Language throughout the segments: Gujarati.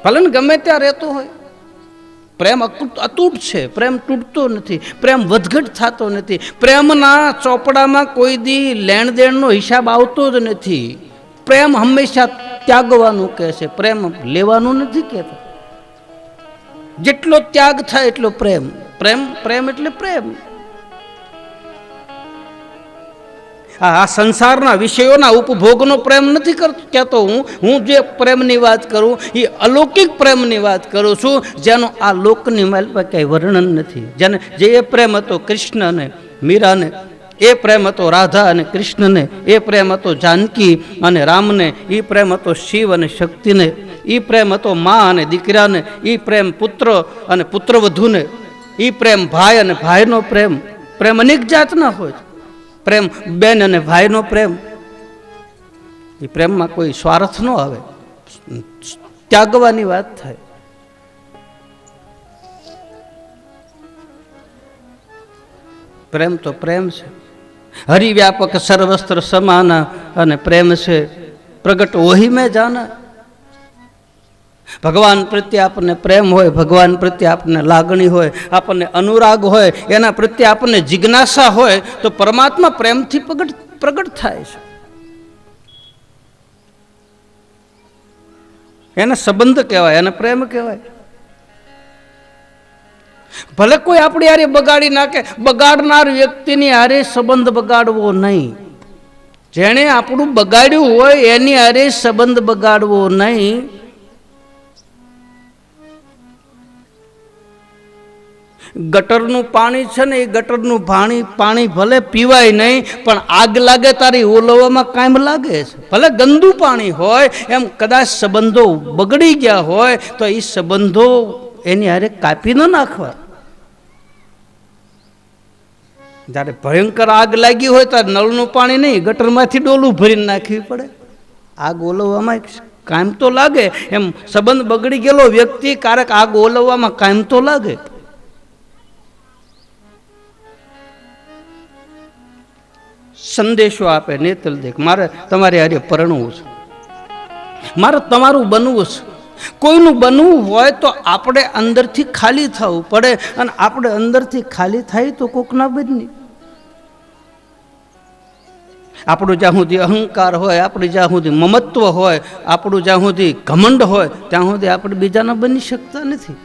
ભલે ને ગમે ત્યાં રહેતો હોય, પ્રેમ અતૂટ છે, પ્રેમ તૂટતો નથી, પ્રેમ વધઘટ થતો નથી. પ્રેમના ચોપડામાં કોઈ દી લેણ દેણનો હિસાબ આવતો જ નથી. પ્રેમ હંમેશા ત્યાગવાનું કહે છે, પ્રેમ લેવાનું નથી કહેતો. જેટલો ત્યાગ થાય એટલો પ્રેમ. પ્રેમ પ્રેમ એટલે પ્રેમ. આ સંસારના વિષયોના ઉપભોગનો પ્રેમ નથી કહેતો હું જે પ્રેમની વાત કરું એ અલૌકિક પ્રેમની વાત કરું છું, જેનો આ લોકની માલ પર ક્યાંય વર્ણન નથી. જેને જે પ્રેમ હતો કૃષ્ણને મીરાને, એ પ્રેમ હતો રાધા અને કૃષ્ણને, એ પ્રેમ હતો જાનકી અને રામને, એ પ્રેમ હતો શિવ અને શક્તિને, એ પ્રેમ હતો મા અને દીકરાને, એ પ્રેમ પુત્ર અને પુત્રવધૂને, એ પ્રેમ ભાઈ અને ભાઈનો પ્રેમ. પ્રેમ અનેક જાતના હોય. પ્રેમ બેન અને ભાઈનો પ્રેમ, એ પ્રેમમાં કોઈ સ્વાર્થ ન આવે, ત્યાગવાની વાત થાય. પ્રેમ તો પ્રેમ છે. હરિવ્યાપક સર્વસ્ત્ર સમાના અને પ્રેમ છે પ્રગટ ઓહી મેં જાના. ભગવાન પ્રત્યે આપણને પ્રેમ હોય, ભગવાન પ્રત્યે આપણને લાગણી હોય, આપણને અનુરાગ હોય, એના પ્રત્યે આપણને જિજ્ઞાસા હોય, તો પરમાત્મા પ્રેમથી પ્રગટ થાય છે. એને સંબંધ કહેવાય, એને પ્રેમ કહેવાય. ભલે કોઈ આપણી હારે બગાડી નાખે, બગાડનાર વ્યક્તિની હારે સંબંધ બગાડવો નહીં. જેણે આપણું બગાડ્યું હોય એની હારે સંબંધ બગાડવો નહીં. ગટરનું પાણી છે ને, એ ગટરનું પાણી ભલે પીવાય નહીં, પણ આગ લાગે તારી ઓલવવામાં કાયમ લાગે છે. ભલે ગંદુ પાણી હોય, એમ કદાચ સંબંધો બગડી ગયા હોય તો એ સંબંધો એની હારે કાપી ન નાખવા. જ્યારે ભયંકર આગ લાગી હોય ત્યારે નળનું પાણી નહીં, ગટરમાંથી ડોલું ભરીને નાખવી પડે. આગ ઓલવવામાં કાયમ તો લાગે. એમ સંબંધ બગડી ગયેલો વ્યક્તિ ક્યારેક આગ ઓલવવામાં કાયમ તો લાગે. સંદેશો આપે, નેતલ દેખ મારે તમારે હારે પરણવું છે, મારે તમારું બનવું છે. કોઈનું બનવું હોય તો આપણે અંદરથી ખાલી થવું પડે, અને આપણે અંદરથી ખાલી થાય તો કોકના બની. આપણું જ્યાં સુધી અહંકાર હોય, આપણે જ્યાં સુધી મમત્વ હોય, આપણું જ્યાં સુધી ઘમંડ હોય, ત્યાં સુધી આપણે બીજાના બની શકતા નથી.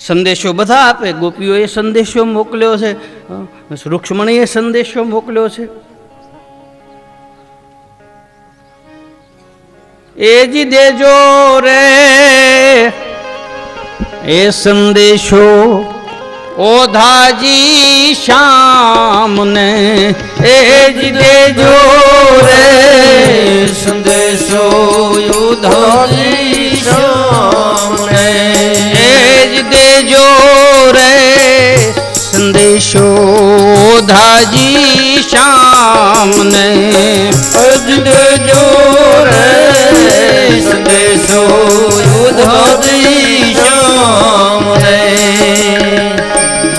સંદેશો બધા આપે. ગોપીઓએ સંદેશો મોકલ્યો છે, રૂક્ષ્મણીએ સંદેશો મોકલ્યો છે. એ જી દેજો રે એ સંદેશો ઓધાજી શ્યામને, એ જી દેજો રે સંદેશો ઓધાજી શ્યામને, એ જી દેજો રે સંદેશો ઓધાજી શ્યામને, એ જી દેજો રે સંદેશો ઓધાજી શ્યામને.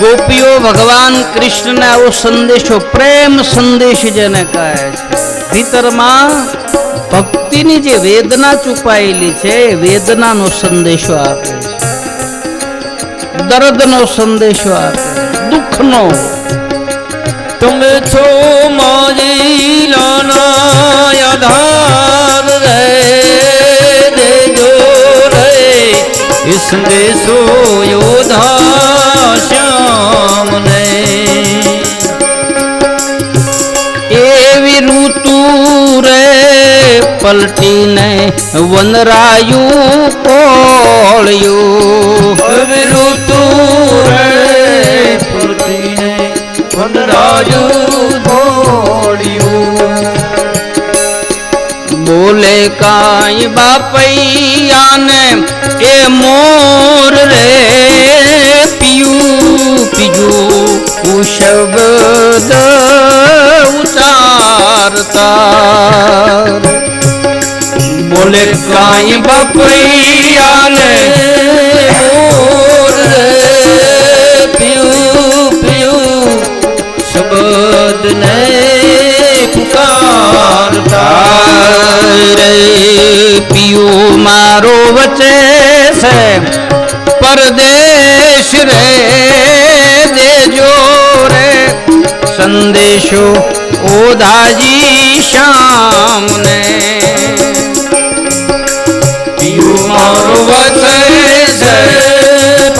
ગોપીઓ ભગવાન કૃષ્ણને આવો સંદેશો, પ્રેમ સંદેશ જેને કહે છે, ભીતરમાં ભક્તિની જે વેદના છુપાયેલી છે એ વેદનાનો સંદેશો આપે છે, દર્દનો સંદેશો આપે, દુઃખનો. તમે છો મારી લાના આધાર રે, દેજો રે એ સંદેશો યોધા શ્યામને. એવી ઋતુ રે પલટીને વનરાયું પોળ્યું, એવી ઋતુ રે પલટીને વનરાયું પોળ્યું. બોલે કાંઈ બાપૈયાને એ મોર રે પિયું પીજું શબ્દ ઉતારતા. બોલે કાંઈ બાપૈયાને મોર રે પિયું પીયું શબ્દ ને પુકારતા. से परदेश रे देजो रे संदेशो ओधाजी श्याम ने पियो मारो वसे से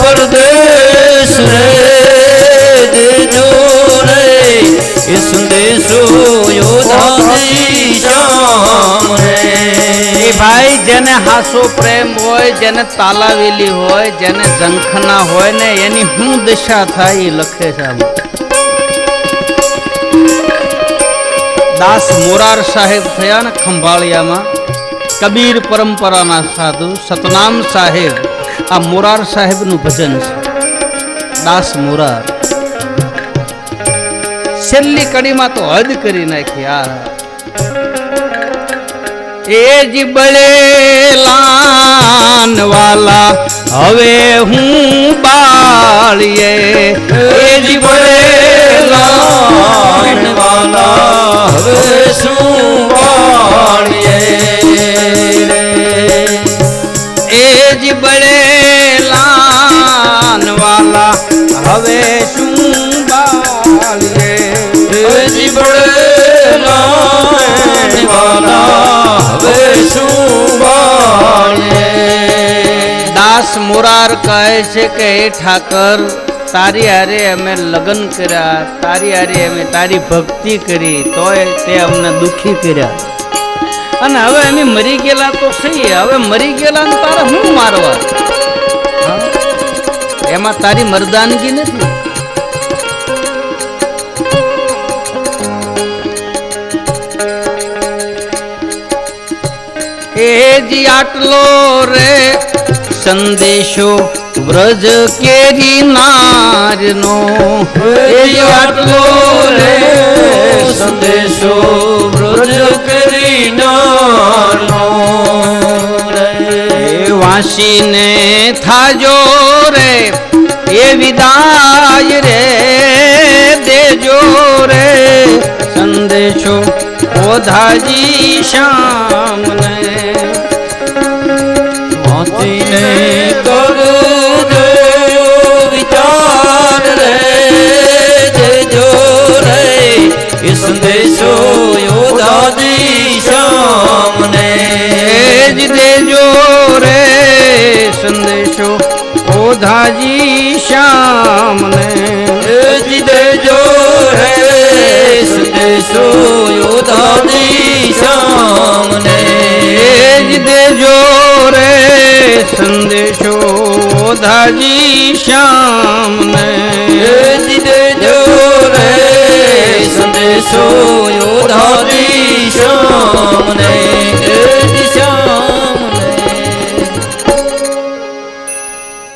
परदेश रे देजो रे ये संदेशो ओधाजी श्याम ने भाई जेने हासो प्रेम होय जेने तालावेली होय जेने ઝંખના होय ने एनी हूँ दशा थाई लखे साहब दास मोरार साहेब थया ने खंभाळिया में कबीर परंपरा ना साधु सतनाम साहेब आ मोरार साहेब नु भजन दास मोरार छेल्ली कड़ी में तो हद करी नाखी आ एज बड़ेलान वाला हवे हूँ बालिए एज बड़ेलान वाला हवे सुबालिए एज बड़ेलान वाला हवे सुबालिए एज बड़ेलान वाला दास मोरार कहे छे के हे ठाकर तारी हारे अमे लग्न कर्या तारी हारे अमे तारी भक्ति करी तोय ते अमने दुखी कर्या अने हवे अमे मरी गेला तो सही हवे मरी गेला ने तारे हुं मारवा एमा तारी मर्दानगी नथी एजी आटलो रे संदेशो व्रज केरी नारनो एजी आटलो रे संदेशो व्रज केरी नारनो रे वासी ने थाजो रे ये विदाय रे देजो रे संदेशो ओधाजी श्याम ने ने करो जो विचार रे देजो रे इस संदेशो ओधाजी श्याम ने देजो रे संदेशो ओधाजी श्याम ने देजो रे संदेशो ओधाजी श्याम ने देजो रे संदेशो ओधाजी श्याम ने देजो रे संदेशो ओधाजी श्याम ने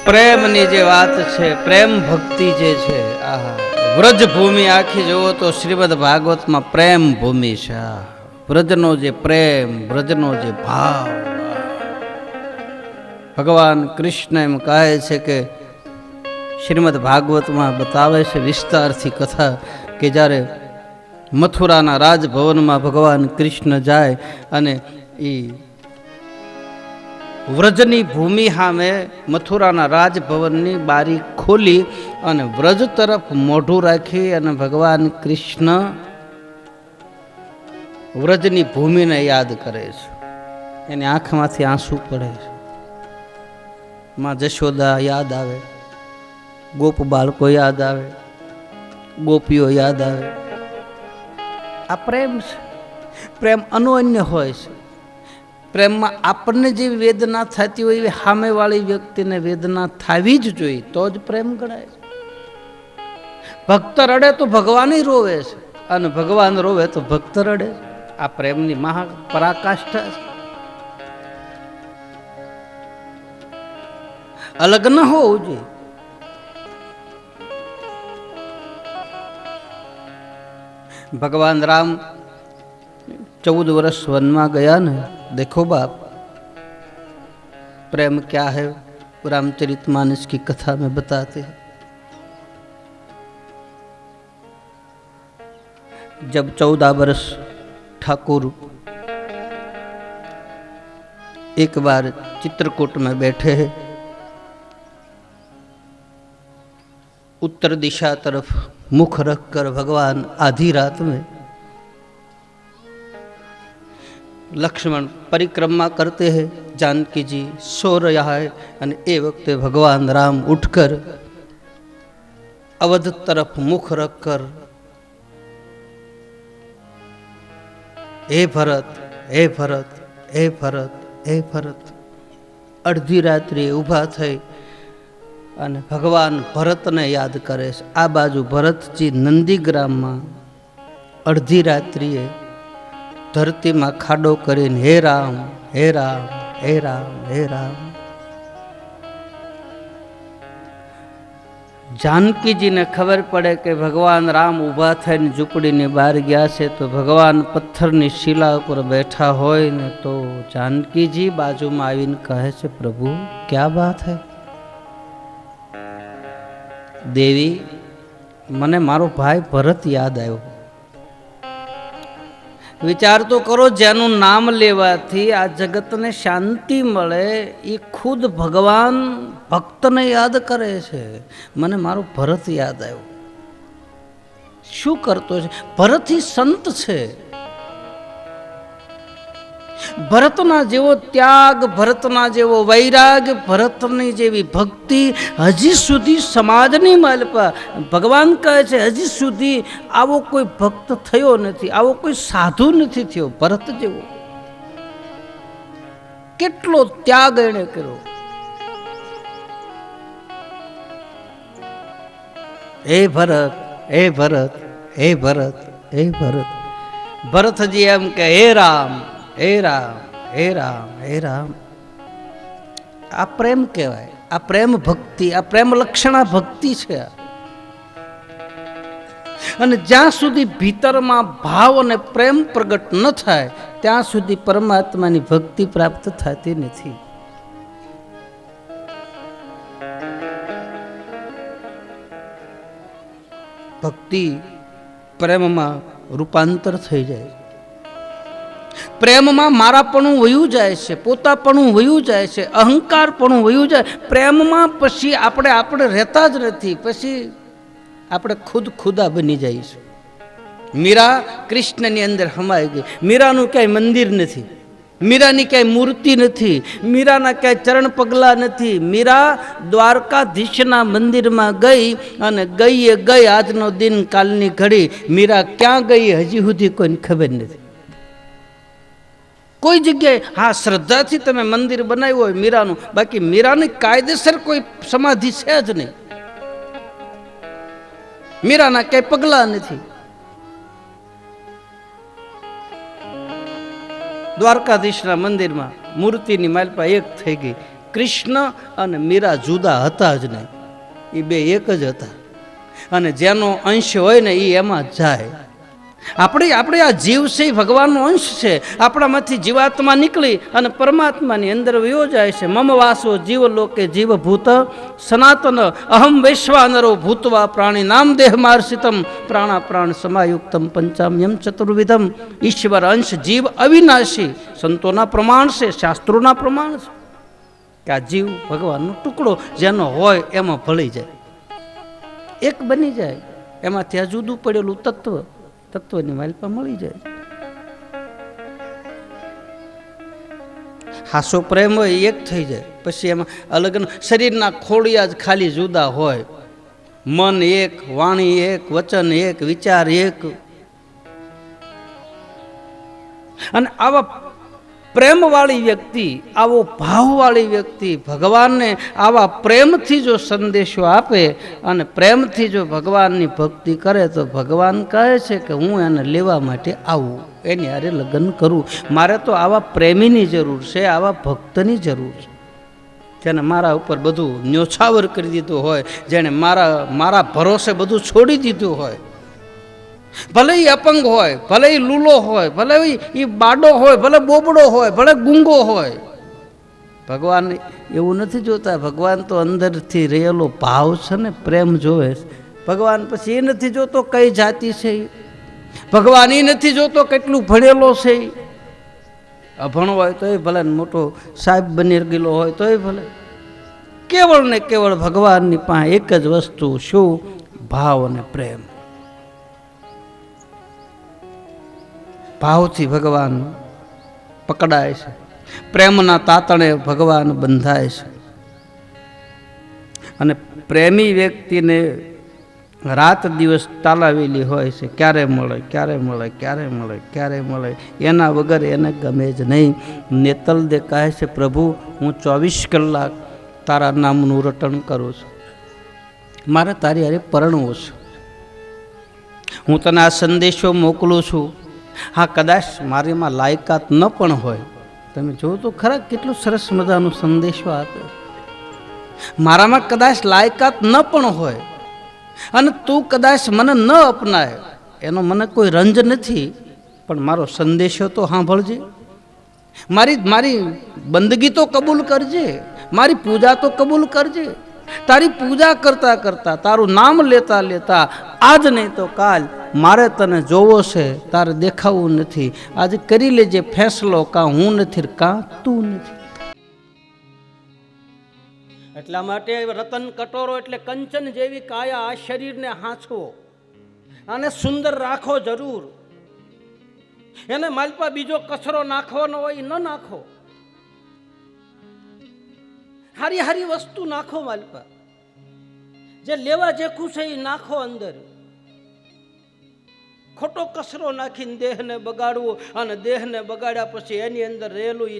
प्रेम नी जे बात छे प्रेम भक्ति जे छे आहा व्रज भूमि आखी जोवो तो श्रीमद भागवत में प्रेम भूमि छे व्रजनो जे प्रेम व्रजनो जे भाव भगवान कृष्ण एम कहे छे के श्रीमद भागवत में बतावे छे विस्तार थी कथा के जारे मथुरा ना राजभवन में भगवान कृष्ण जाए अने ई व्रजनी भूमि सामे मथुराना राजभवननी बारी खोली अने व्रज तरफ मोढुं राखी अने भगवान कृष्ण व्रजनी भूमि ने याद करे छे एनी आंखमांथी आंसू पड़े छे मां जशोदा याद आवे गोप बाळको याद आवे गोपीओ याद आवे आ प्रेम छे प्रेम अनोन्य होय छे प्रेम में आपने जी वेदना थती हो सामे वाली व्यक्ति ने वेदना थावी ज जोईए तो ज प्रेम गणाय भक्त रड़े तो भगवान ही रोवे छे अने भगवान रोवे तो भक्त रड़े आ प्रेम नी महा पराकाष्ठा छे अलग न हो जी भगवान राम 14 वर्ष वन में गया न देखो बाप प्रेम क्या है रामचरितमानस की कथा में बताते हैं जब 14 वर्ष ठाकुर एक बार चित्रकूट में बैठे हैं उत्तर दिशा तरफ मुख रखकर भगवान आधी रात में लक्ष्मण परिक्रमा करते हैं, जानकी जी सो रहा है અને એ વખતે ભગવાન રામ ઉઠકર अवध तरफ मुख रखकर हे भरत हे भरत हे भरत हे भरत अर्धी रात्रि ઊભા થઈ અને ભગવાન ભરતને યાદ કરે છે. આ બાજુ ભરતજી નંદીગ્રામમાં અડધી રાત્રિએ ધરતીમાં ખાડો કરીને હે રામ હે રામ હે રામ હે રામ. जानकीजीने खबर पड़े कि भगवान राम ऊभा थईने झूंपड़ीनी बहार गया छे तो भगवान पत्थरनी शिला पर बैठा होय ने तो जानकीजी बाजूमां आवीने कहे छे प्रभु क्या बात है? देवी मने मारो भाई भरत याद आव्यो. विचार तो करो जेनु नाम लेवाथी आ जगतने शांति मळे ए खुद भगवान भक्तने याद करे छे. मने मारो भरत याद आव्यो. शुं करतो छे? भरत ही संत छे. भरतना जेवो त्याग, भरतना जेवो वैराग, भरतनी जेवी भक्ति हजी सुधी समाजनी मालपा भगवान कहे छे हजी सुधी आवो कोई भक्त थयो नथी, आवो कोई साधु नथी थयो भरत जेवो. केटलो त्याग एणे कर्यो. हे भरत हे भरत हे भरत हे भरत. भरतजी एम के हे राम हे राम हे राम हे राम. आ प्रेम कहेवाय. आ प्रेम भक्ति, आ प्रेम लक्षणा भक्ति छे. અને જ્યાં સુધી ભીતરમાં ભાવ અને પ્રેમ પ્રગટ ન થાય ત્યાં સુધી પરમાત્માની ભક્તિ પ્રાપ્ત થતી નથી. ભક્તિ પ્રેમમાં રૂપાંતર થઈ જાય. પ્રેમમાં મારાપણું વયું જાય છે, પોતાપણું વયું જાય છે, અહંકારપણું વયું જાય. પ્રેમમાં પછી આપણે રહેતા જ નથી. પછી આપણે ખુદા બની જઈશું. મીરા કૃષ્ણની અંદર હમાઈ ગઈ. મીરાનું ક્યાંય મંદિર નથી, મીરાની ક્યાંય મૂર્તિ નથી, મીરાના ક્યાંય ચરણ પગલા નથી. મીરા દ્વારકાધીશના મંદિરમાં ગઈ અને ગઈ એ ગઈ. આજનો દિન કાલની ઘડી મીરા ક્યાં ગઈ હજી સુધી કોઈને ખબર નથી. કોઈ જગ્યાએ હા શ્રદ્ધાથી તમે મંદિર બનાવ્યું હોય મીરાનું, બાકી મીરાની કાયદેસર કોઈ સમાધિ છે જ નહીં. મીરાના ક્યાંય પગલા નથી. દ્વારકાધીશના મંદિરમાં મૂર્તિની માલપા એક થઈ ગઈ. કૃષ્ણ અને મીરા જુદા હતા જ નહીં, એ બે એક જ હતા. અને જેનો અંશ હોય ને એ એમાં જાય. આપણે આ જીવ છે એ ભગવાનનો અંશ છે. આપણામાંથી જીવાત્મા નીકળી અને પરમાત્માની અંદર વયો જાય છે. મમ વાસો જીવ લોકે જીવભૂત સનાતન અહમ વૈશ્વાનરો ભૂતવા પ્રાણી નામ દેહ માર્ષિતમ પ્રાણા પ્રાણ સમાયુક્તમ પંચામ્યમ ચતુર્વિધમ. ઈશ્વર અંશ જીવ અવિનાશી સંતોના પ્રમાણ છે, શાસ્ત્રોના પ્રમાણ છે કે આ જીવ ભગવાનનો ટુકડો જેનો હોય એમાં ભળી જાય, એક બની જાય. એમાંથી આ જુદું પડેલું તત્વની માલપા મળી જાય. હાસો પ્રેમ હોય એક થઈ જાય. પછી એમાં અલગ શરીરના ખોડિયા જ ખાલી જુદા હોય. મન એક, વાણી એક, વચન એક, વિચાર એક. અને આવા પ્રેમવાળી વ્યક્તિ, આવો ભાવવાળી વ્યક્તિ ભગવાનને આવા પ્રેમથી જો સંદેશો આપે અને પ્રેમથી જો ભગવાનની ભક્તિ કરે તો ભગવાન કહે છે કે હું એને લેવા માટે આવું, એની હારે લગ્ન કરું. મારે તો આવા પ્રેમીની જરૂર છે, આવા ભક્તની જરૂર છે, જેને મારા ઉપર બધું ન્યોછાવર કરી દીધું હોય, જેણે મારા ભરોસે બધું છોડી દીધું હોય. ભલે એ અપંગ હોય, ભલે એ લૂલો હોય, ભલે એ બાડો હોય, ભલે બોબડો હોય, ભલે ગુંગો હોય. ભગવાન એવું નથી જોતા. ભગવાન તો અંદરથી રહેલો ભાવ છે ને પ્રેમ જોવે. ભગવાન પછી એ નથી જોતો કઈ જાતિ છે, ભગવાન એ નથી જોતો કેટલું ભણેલો છે. અભણ હોય તોય ભલે, મોટો સાહેબ બની ગયેલો હોય તોય ભલે, કેવળ ને કેવળ ભગવાનની પાસે એક જ વસ્તુ, શું? ભાવ અને પ્રેમ. ભાવથી ભગવાન પકડાય છે, પ્રેમના તાતણે ભગવાન બંધાય છે. અને પ્રેમી વ્યક્તિને રાત દિવસ તાલાવેલી હોય છે, ક્યારે મળે, ક્યારે મળે, ક્યારે મળે, ક્યારે મળે, એના વગર એને ગમે જ નહીં. નેતલ દે કહે છે, પ્રભુ હું 24 કલાક તારા નામનું રટણ કરું છું, મારે તારી હારે પરણવું છે. હું તને આ સંદેશો મોકલું છું. હા, કદાચ મારીમાં લાયકાત ન પણ હોય. તમે જોવો તો ખરા કેટલું સરસ મજાનો સંદેશો આપે. મારામાં કદાચ લાયકાત ન પણ હોય અને તું કદાચ મને ન અપનાય, એનો મને કોઈ રંજ નથી, પણ મારો સંદેશો તો સાંભળજે. મારી બંદગી તો કબૂલ કરજે, મારી પૂજા તો કબૂલ કરજે. તારી પૂજા કરતા કરતા, તારું નામ લેતા લેતા, આજ નહીં તો કાલ મારે તને જોવો છે, તારે દેખાવું નથી. આજે કરી લેજે ફેંસલો, કાં હું નથી કાં તું નથી. એટલા માટે રતન કટોરો એટલે કંચન જેવી કાયા, આ શરીરને હાંચવો અને સુંદર રાખો જરૂર. એને માલપા બીજો કચરો નાખવાનો હોય ન નાખો, હારી હારી વસ્તુ નાખો માલપા. જે લેવા જેખું છે એ નાખો અંદર. ખોટો કચરો નાખીને દેહને બગાડવો, અને દેહને બગાડ્યા પછી એની અંદર રહેલું એ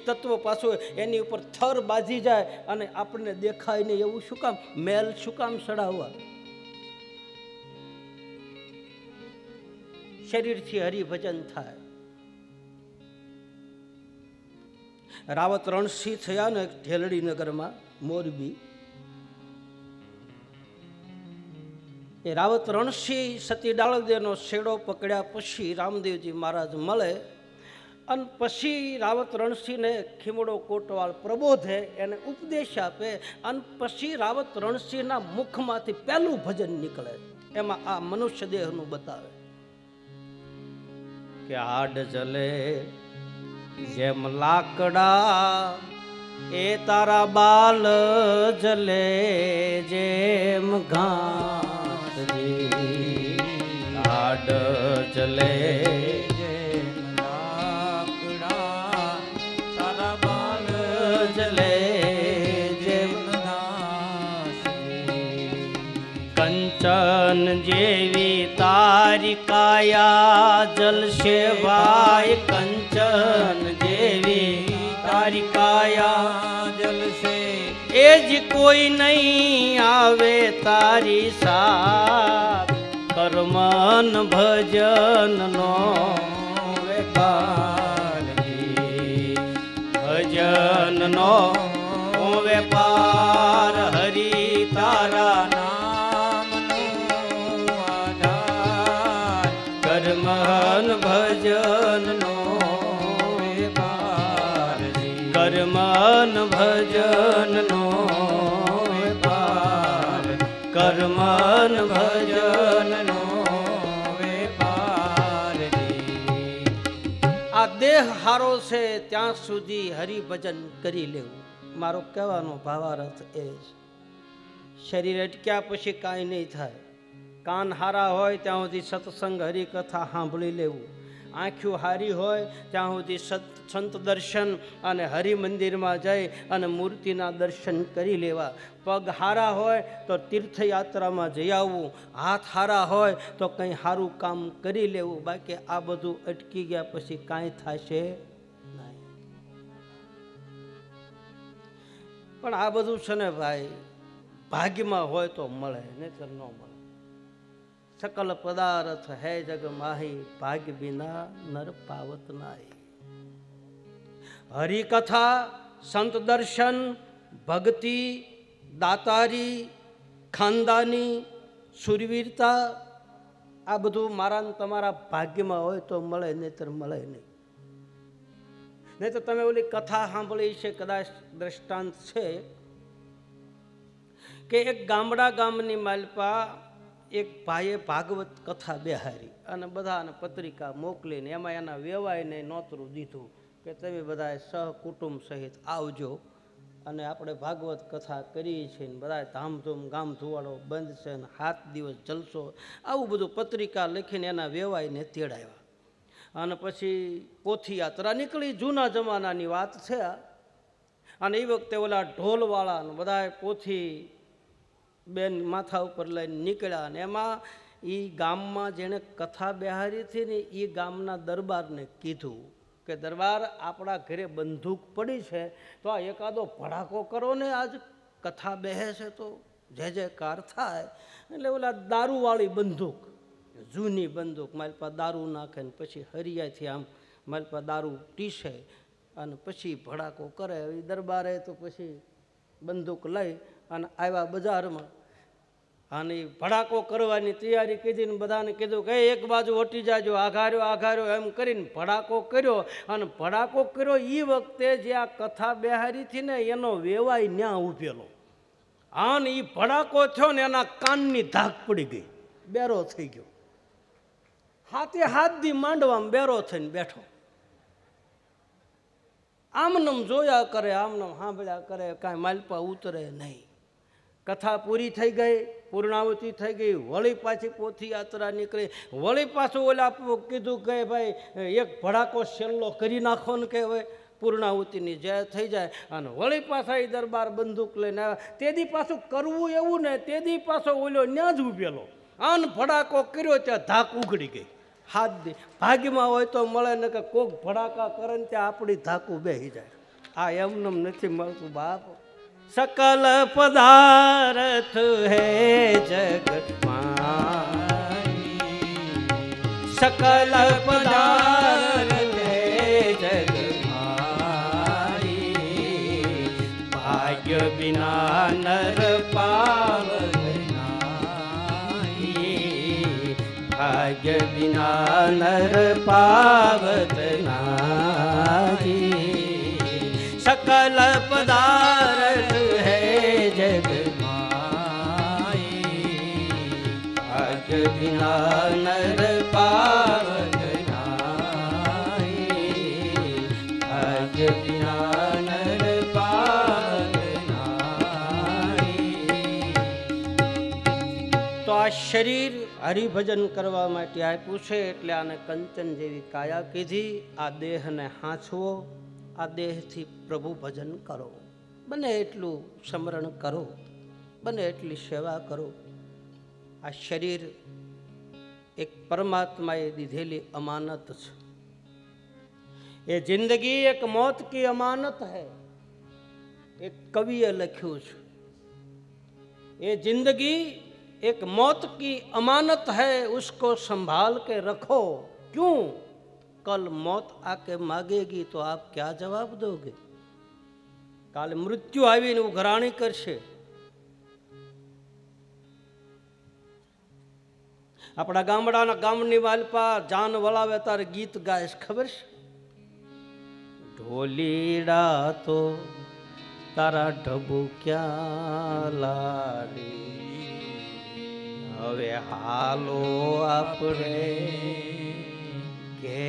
તત્વ પાછું એની ઉપર થર બાજી જાય અને આપણને દેખાય નહીં. એવું શું કામ? મેલ શું કામ સડાવવા? શરીરથી હરિભજન થાય. રાવત રણસિંહ થયા ને ઢેલડી નગરમાં, મોરબી. એ રાવત રણસિંહ સતી ડાળદેનો શેડો પકડ્યા પછી રામદેવજી મહારાજ મળે, અને પછી રાવત રણસિંહને ખીમડો કોટવાળ પ્રબોધે, એને ઉપદેશ આપે, અને પછી રાવત રણસિંહના મુખમાંથી પહેલું ભજન નીકળે. એમાં આ મનુષ્ય દેહનું બતાવે કે હાડ જલે જેમ લાકડા, એ તારા બાલ જલે જેમ ઘાસ. હાડ જલે જેમ લાકડા, તારા બાલ જલે જેમ ઘાસ. કંચન જેવી તારી કાયા જલશે ભાઈ, કંચન જેવી તારી કાયા જલશે. એ જ કોઈ નહીં આવે તારી સાથ, કર્મન ભજન નો વેપાર. ભજન નો વેપાર, હરી તારા નામનો આધાર. કર્મન ભજન નો વેપાર, કર્મન ભજન નો વેપાર, કર્મન ભજન નો વેપાર. આ દેહ હારો છે ત્યાં સુધી હરિભજન કરી લેવું, મારો કહેવાનો ભાવાર્થ એ છે. શરીર અટક્યા પછી કાંઈ નહીં થાય. કાન હારા હોય ત્યાં સુધી સત્સંગ હરિકથા સાંભળી લેવું. આંખો હારી હોય ત્યાં સુધી સંત દર્શન અને હરિમંદિરમાં જઈ અને મૂર્તિના દર્શન કરી લેવા. પગ હારા હોય તો તીર્થયાત્રામાં જઈ આવવું. હાથ હારા હોય તો કંઈ સારું કામ કરી લેવું. બાકી આ બધું અટકી ગયા પછી કાંઈ થશે નહીં. પણ આ બધું છે ને ભાઈ, ભાગ્યમાં હોય તો મળે, નહીંતર ન મળે. સકલ પદાર્થ હૈ જગ માહી, ભાગ્ય બિના નર પાવત નાહી. હરિકથા, સંત દર્શન, ભક્તિ, દાતારી, ખાનદાની, સુરવીરતા, આ બધું મારા ને તમારા ભાગ્યમાં હોય તો મળે, નહીતર મળે નહીં. નહીં તો તમે ઓલી કથા સાંભળી છે, કદાચ દ્રષ્ટાંત છે કે એક ગામની માલપા એક ભાઈએ ભાગવત કથા બેહારી અને બધાને પત્રિકા મોકલીને એમાં એના વેવાઈને નોતરું દીધું કે તમે બધા સહકુટુંબ સહિત આવજો અને આપણે ભાગવત કથા કરીએ છીએ ને બધા ધામધૂમ ગામ ધુવાડો બંધ છે ને 7 દિવસ જલસો, આવું બધું પત્રિકા લખીને એના વેવાઈને તેડાવ્યા. અને પછી પોથી યાત્રા નીકળી. જૂના જમાનાની વાત છે. અને એ વખતે ઓલા ઢોલવાળા બધા પોથી બેન માથા ઉપર લઈને નીકળ્યા. અને એમાં એ ગામમાં જેણે કથા બેહારી હતી ને એ ગામના દરબારને કીધું કે દરબાર, આપણા ઘરે બંદૂક પડી છે તો આ એકાદો ભડાકો કરો ને, આજ કથા બેહે છે તો જે જયકાર થાય. એટલે ઓલા દારૂવાળી બંદૂક, જૂની બંદૂક, મારી પાસે દારૂ નાખે ને પછી હરિયાથી આમ મારી પાસે દારૂ ટીસે અને પછી ભડાકો કરે. એ દરબારે તો પછી બંદૂક લઈ અને આવ્યા બજારમાં અને ભડાકો કરવાની તૈયારી કીધી ને બધાને કીધું કે એક બાજુ હટી જાજો, આઘાર્યો આઘાર્યો એમ કરીને ભડાકો કર્યો. અને ભડાકો કર્યો એ વખતે જે આ કથા બેહારી હતી ને એનો વેવાય ન્યા ઉભેલો. અને એ ભડાકો થયો ને એના કાનની ધાક પડી ગઈ, બેરો થઈ ગયો. હાથે હાથ દી માંડવામાં બેરો થઈને બેઠો. આમનમ જોયા કરે, આમનમ સાંભળ્યા કરે, કાંઈ માલપા ઉતરે નહીં. કથા પૂરી થઈ ગઈ, પૂર્ણાવતી થઈ ગઈ. વળી પાછી પોથી યાત્રા નીકળી. વળી પાછું ઓલા કીધું કે ભાઈ એક ભડાકો છેલ્લો કરી નાખો ને કે હવે પૂર્ણાવતીની જય થઈ જાય. અને વળી પાછા એ દરબાર બંદૂક લઈને આવ્યા. તેદી પાછું કરવું એવું ને તેદી પાછો ઓલો ન્યા જ ઉભેલો. આન ભડાકો કર્યો ત્યાં ધાક ઉઘડી ગઈ. હાથ દી ભાગ્યમાં હોય તો મળે ને કે કોક ભડાકા કરે ને ત્યાં આપણી ધાકું બેસી જાય. આ એમનેમ નથી મળતું બાપ. सकल पदार्थ है जग माई, सकल पदार्थ है जग माई, भाग्य बिना नर पावत नाई, भाग्य बिना नर पावत नाई, सकल पदार्थ जग माई, भाग्य बिना नर पावत नाई, भाग्य बिना नर पावत नाई. તો આ શરીર હરિભજન કરવા માટે આપ્યું છે એટલે આને કંચન જેવી કાયા કીધી. આ દેહને હાંચવો, આ દેહથી પ્રભુ ભજન કરો, બને એટલું સ્મરણ કરો, બને એટલી સેવા કરો. આ શરીર એક પરમાત્માએ દીધેલી અમાનત છે. એ જિંદગી એક મौत की अमानत है. એક કવિએ લખ્યું છે, ये जिंदगी एक मौत की अमानत है, उसको संभाल के रखो. क्यों? कल मौत आके मांगेगी तो आप क्या जवाब दोगे? કાલે મૃત્યુ આવીને ઉઘરાણી કરશે. આપણા ગામની વાલપા જાન વળાવે તારે ગીત ગાય ખબર છે? ઢોલીડા તો તારા ઢબુ ક્યાં લાડી, હવે હાલો આપણે કે.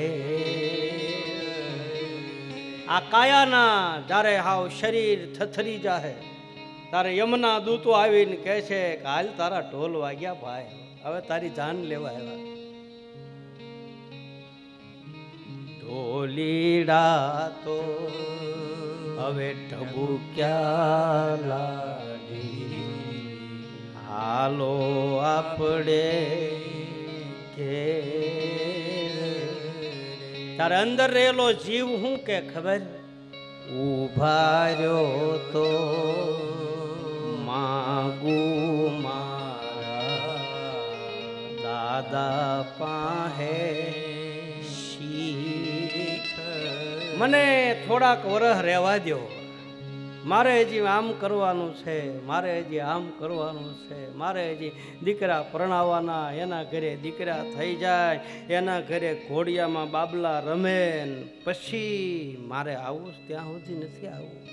આ કાયાના જ્યારે હાવ શરીર થથરી જાહે તારે યમના દૂતો આવીને કહે છે કે હાલ તારા ઢોલ વાગ્યા ભાઈ, હવે તારી જાન લેવા આવ્યા. ઢોલીડા તો હવે ઢબુ ક્યાં લાડી, હાલો આપણે કે. તારે અંદર રહેલો જીવ હું કે ખબર? ઉભા રહ્યો તો માગુ મારા દાદા પાસે શીખ. મને થોડાક વરહ રહેવા દો, મારે હજી આમ કરવાનું છે, મારે હજી આમ કરવાનું છે, મારે હજી દીકરા પરણાવવાના, એના ઘરે દીકરા થઈ જાય, એના ઘરે ઘોડિયામાં બાબલા રમે, પછી મારે આવું ત્યાં સુધી નથી આવવું.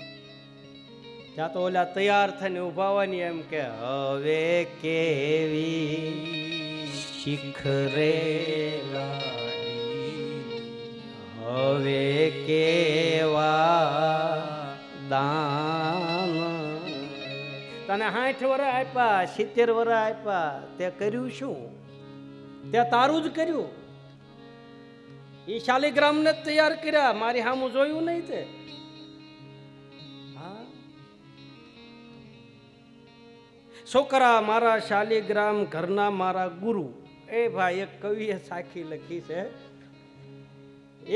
ત્યાં તો ઓલા તૈયાર થઈને ઉભાવાની એમ કે હવે કેવી શિખરે લાડી, હવે કેવા દાન 60 વર્ષ આપ્યા, 70 વર્ષ આપ્યા, તે કર્યું શું? તે તારું જ કર્યું. એ શાલિગ્રામને જ તૈયાર કર્યા, મારી સામું જોયું નહીં તે. હા, છોકરા મારા શાલિગ્રામ, ઘરના મારા ગુરુ. એ ભાઈ, એક કવિએ સાખી લખી છે.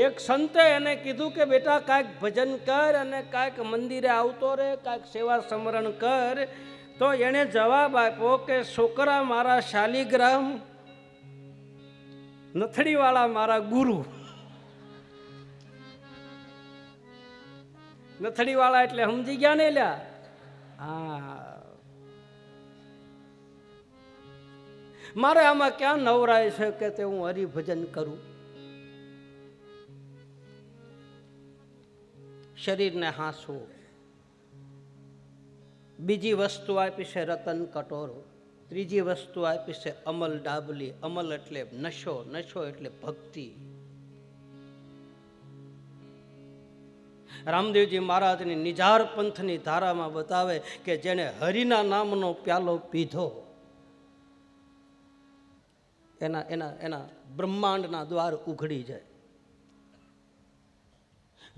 એક સંતે એને કીધું કે બેટા કાંઈક ભજન કર અને કાંઈક મંદિરે આવતો રહે, કાંઈક સેવા સ્મરણ કર. તો એને જવાબ આપ્યો કે છોકરા મારા શાલિગ્રામ, નથડીવાળા મારા ગુરુ. નથડીવાળા એટલે સમજી ગયા ને લ્યા? હા, મારે આમાં ક્યાં નવરાય છે કે તે હું હરિભજન કરું? શરીરને હાંસવું. બીજી વસ્તુ આપી છે રતન કટોરો. ત્રીજી વસ્તુ આપી છે અમલ ડાબલી. અમલ એટલે નશો, નશો એટલે ભક્તિ. રામદેવજી મહારાજની નિજાર પંથની ધારામાં બતાવે કે જેને હરિના નામનો પ્યાલો પીધો એના એના એના બ્રહ્માંડના દ્વાર ઉઘડી જાય.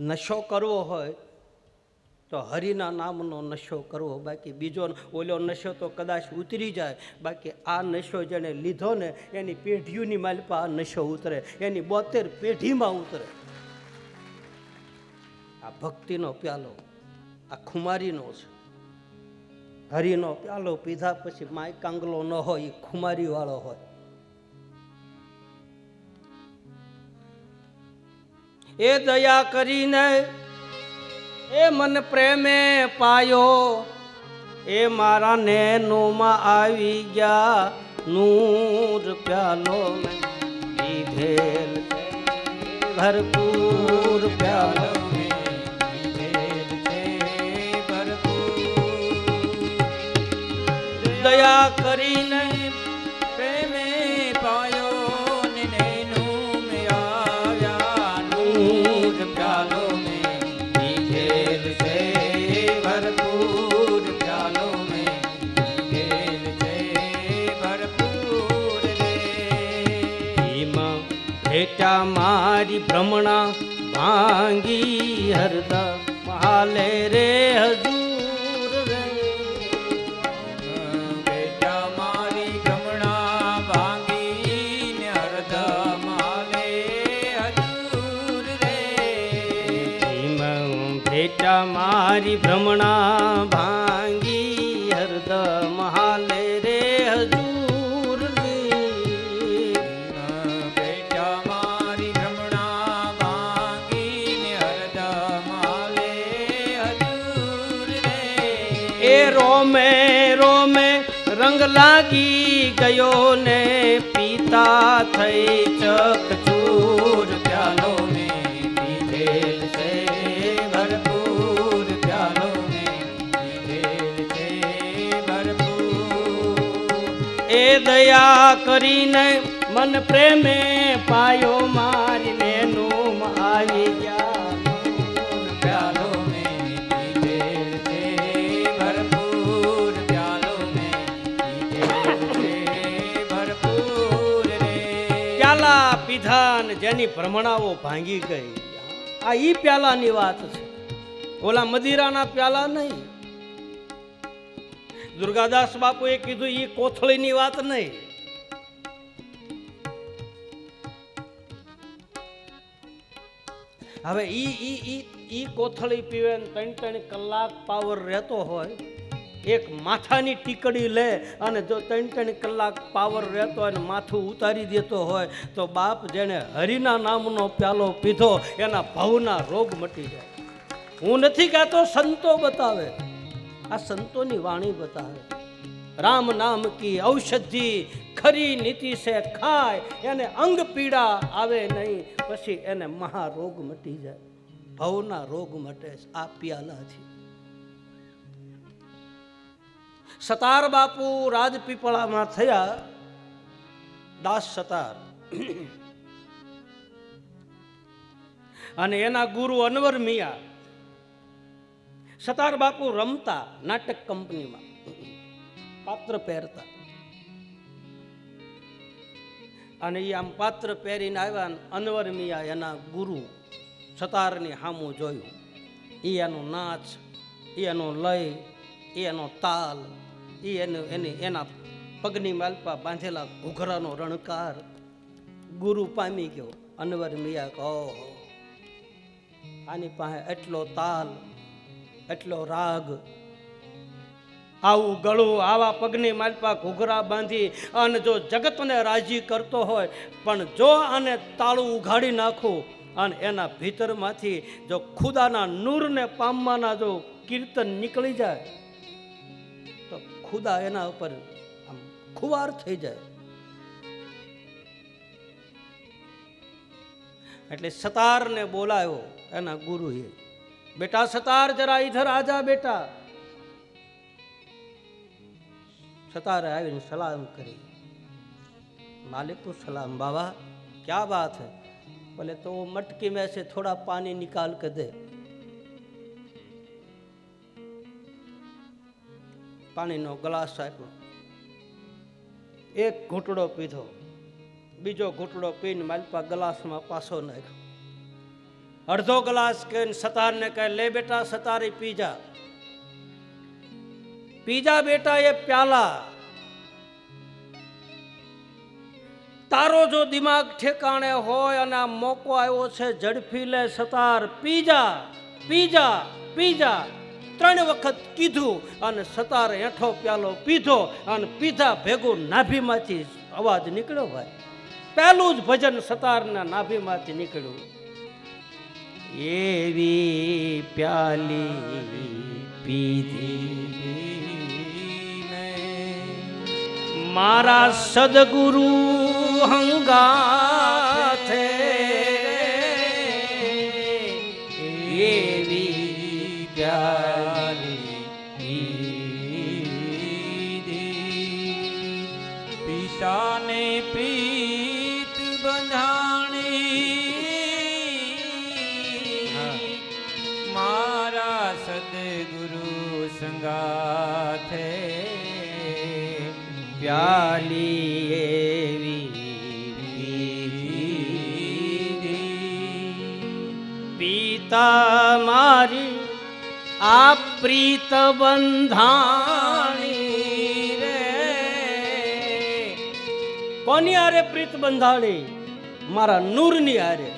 નશો કરવો હોય તો હરિના નામનો નશો કરવો. બાકી બીજો ઓલો નશો તો કદાચ ઉતરી જાય, બાકી આ નશો જેને લીધો ને એની પેઢીઓની માલપા આ નશો ઉતરે, એની 72 પેઢીમાં ઉતરે. આ ભક્તિનો પ્યાલો આ ખુમારીનો છે. હરિનો પ્યાલો પીધા પછી માય કાંગલો ન હોય, એ ખુમારી વાળો હોય. એ દયા કરીને એ મન પ્રેમે પાયો, એ મારા નેનોમાં આવી ગયા. નૂર પ્યાલો મેં લીધેલ છે, ભરપૂર પ્યાલો મેં લીધેલ છે, ભરપૂર. દયા કરીને પ્રેમે પાયો ને નેનું મે આવ્યા. પ્યાલો મેં લીધેલ છે ભરપૂર. પ્યાલો મેં લીધેલ છે ભરપૂર રે. એમાં ભેટા મારી ભ્રમણા ભાંગી હરદા હાલે રે હજૂર રે. બેટા મારી ગમણા ભાંગીને હરદમ હાલે હજૂર રે. ભેટા મારી ભ્રમણા ભાંગી હરદમ હાલે રે હજૂર રે. બેટા મારી ગમણા ભાંગીને હરદમ હાલે હજૂર રે. એ રોમે રોમે રંગ લાગી ગયો ને પીતા થઈ ચકચૂર. પ્યાલો મેં લીધેલ છે ભરપૂર. પ્યાલો મેં લીધેલ છે ભરપૂર. એ દયા કરીને મન પ્રેમે પાયો, મારી નેનું આવી ગયા. પ્યાલો મેં લીધેલ છે ભરપૂર. પ્યાલો મેં લીધેલ છે ભરપૂર રે. પ્યાલા પીધા ને જેની ભ્રમણાઓ ભાંગી ગઈ, આ ઈ પ્યાલાની વાત છે, ઓલા મદિરાના પ્યાલા નહીં. દુર્ગાદાસ બાપુએ કીધું ઈ કોથળીની વાત નહીં. હવે ઈ કોથળી પીવે ને 3 કલાક પાવર રહેતો હોય, એક માથાની ટીકડી લે અને જો 3 કલાક પાવર રહેતો હોય ને માથું ઉતારી દેતો હોય તો બાપ જેને હરિના નામનો પ્યાલો પીધો એના ભવના રોગ મટી જાય. હું નથી કહેતો, સંતો બતાવે, આ સંતોની વાણી બતાવે. રામ નામ કી ઔષધિ ખરી નીતિ સે ખાય, એને અંગ પીડા આવે નહીં, પછી એને મહારોગ મટી જાય. ભવના રોગ મટે આ પ્યાલાથી. સતાર બાપુ રાજપીપળામાં થયા, દાસ સતાર, અને એના ગુરુ અનવર મિયા. સતાર બાપુ રમતા નાટક કંપનીમાં. પાત્ર પહેરતા, અને એ આમ પાત્ર પહેરીને આવ્યા ને અનવર મિયા એના ગુરુ સતારની સામું જોયું. એ એનો નાચ, એ એનો લય, એ એનો તાલ, એના પગની માલપા બાંધેલા ઘૂઘરાનો રણકાર ગુરુ પામી ગયો. અનવર મિયા કહો આની પાસે એટલો તાલ, એટલો રાગ, આવું ગળું, આવા પગની માલપા ઘૂઘરા બાંધી અને જો જગતને રાજી કરતો હોય, પણ જો આને તાળું ઉઘાડી નાખું અને એના ભીતરમાંથી જો ખુદાના નૂરને પામવાના જો કીર્તન નીકળી જાય તો ખુદા એના ઉપર આમ ખુવાર થઈ જાય. એટલે સતારને બોલાયો એના ગુરુએ, બેટા સતાર જરા ઇધર આજા બેટા. सतार आवीने सलाम करी, मालिकुम सलाम बाबा क्या बात है? बोले तो वो मटकी में से थोड़ा पानी निकाल कर दे. पानी नो ग्लास आप्यो, एक घूंटड़ो पीधो, बीजो घूंटड़ो पीने मालपा ग्लास में पासो नाख्यो. अर्धो ग्लास के सतार ने कहे ले बेटा सतारी पी जा, पीजा बेटा ये प्याला. तारो जो दिमाग ठेकाणे होय अने आ मोको आव्यो छे झड़फी ले सतार पीजा पीजा पीजा. 3 वखत कीधुं अने सतार हेठो प्यालो पीधो अने पीधा भेगो नाभीमांथी अवाज निकळ्यो. भाई पहेलुं ज भजन सतारना नाभीमांथी निकळ्युं. एवी प्याली पीधी मारा सदगुरु हंगाथे, एवी प्याली पीधी पिता ने प्रीत बंधाणी मारा सदगुरु संगाथे. प्याली एवी पीता मारी आ प्रीत बंधाणी रे. कोनी आरे प्रीत बंधाणी? मारा नूરની આરે.